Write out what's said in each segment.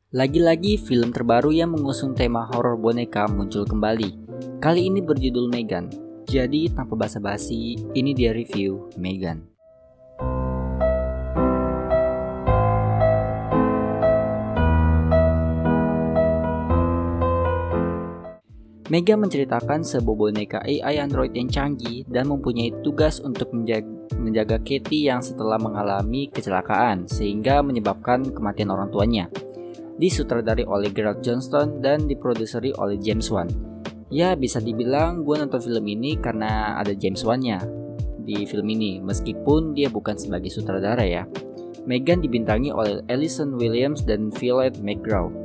Lagi-lagi film terbaru yang mengusung tema horor boneka muncul kembali. Kali ini berjudul Megan. Jadi tanpa basa-basi, ini dia review Megan. Megan menceritakan sebuah boneka AI Android yang canggih dan mempunyai tugas untuk menjaga Katie yang setelah mengalami kecelakaan sehingga menyebabkan kematian orang tuanya. Disutradari oleh Gerard Johnston dan diproduseri oleh James Wan. Ya, bisa dibilang gue nonton film ini karena ada James Wan-nya di film ini, meskipun dia bukan sebagai sutradara ya. Megan dibintangi oleh Alison Williams dan Violet McGraw.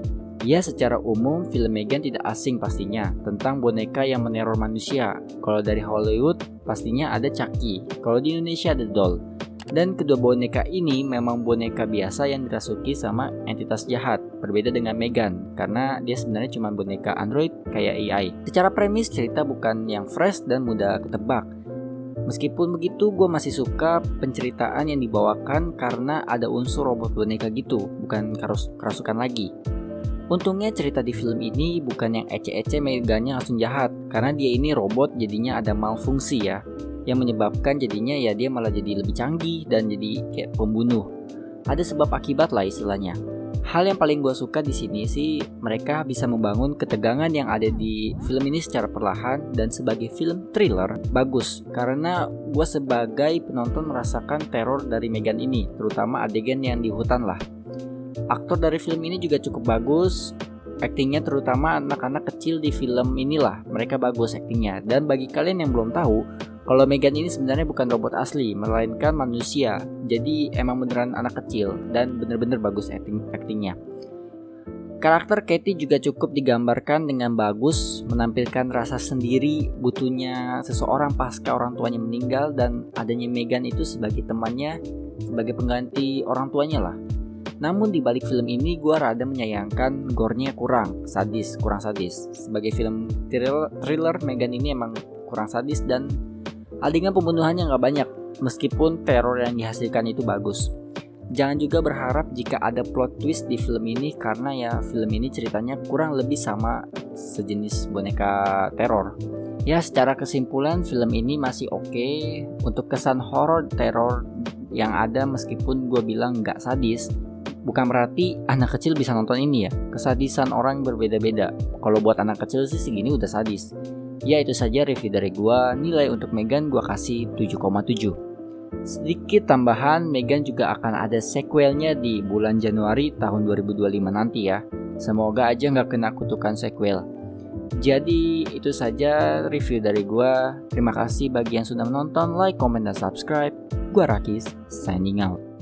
Ya, secara umum film Megan tidak asing pastinya, tentang boneka yang meneror manusia. Kalau dari Hollywood, pastinya ada Chucky. Kalau di Indonesia ada Doll. Dan kedua boneka ini memang boneka biasa yang dirasuki sama entitas jahat. Berbeda dengan Megan, karena dia sebenarnya cuma boneka Android kayak AI. Secara premis, cerita bukan yang fresh dan mudah ketebak. Meskipun begitu, gue masih suka penceritaan yang dibawakan karena ada unsur robot boneka gitu, bukan kerasukan lagi. Untungnya cerita di film ini bukan yang ece-ece Megannya langsung jahat, karena dia ini robot jadinya ada malfungsi ya, yang menyebabkan jadinya ya dia malah jadi lebih canggih dan jadi kayak pembunuh. Ada sebab akibat lah istilahnya. Hal yang paling gue suka di sini sih mereka bisa membangun ketegangan yang ada di film ini secara perlahan, dan sebagai film thriller bagus karena gue sebagai penonton merasakan teror dari Megan ini, terutama adegan yang di hutan lah. Aktor dari film ini juga cukup bagus, aktingnya terutama anak-anak kecil di film inilah, mereka bagus aktingnya. Dan bagi kalian yang belum tahu, kalau Megan ini sebenarnya bukan robot asli, melainkan manusia. Jadi emang beneran anak kecil dan bener-bener bagus aktingnya. Karakter Katie juga cukup digambarkan dengan bagus, menampilkan rasa sendiri butuhnya seseorang pasca orang tuanya meninggal, dan adanya Megan itu sebagai temannya, sebagai pengganti orang tuanya lah. Namun di balik film ini gue rada menyayangkan gore-nya kurang sadis. Sebagai film thriller, Megan ini emang kurang sadis dan adegan pembunuhannya nggak banyak, meskipun teror yang dihasilkan itu bagus. Jangan juga berharap jika ada plot twist di film ini, karena ya film ini ceritanya kurang lebih sama sejenis boneka teror. Ya, secara kesimpulan film ini masih oke. Untuk kesan horor teror yang ada, meskipun gue bilang nggak sadis, bukan berarti anak kecil bisa nonton ini ya. Kesadisan orang berbeda-beda. Kalau buat anak kecil sih segini udah sadis. Ya, itu saja review dari gua. Nilai untuk Megan gua kasih 7,7. Sedikit tambahan, Megan juga akan ada sequelnya di bulan Januari tahun 2025 nanti ya. Semoga aja nggak kena kutukan sequel. Jadi itu saja review dari gua. Terima kasih bagi yang sudah menonton, like, comment, dan subscribe. Gua Rakis, signing out.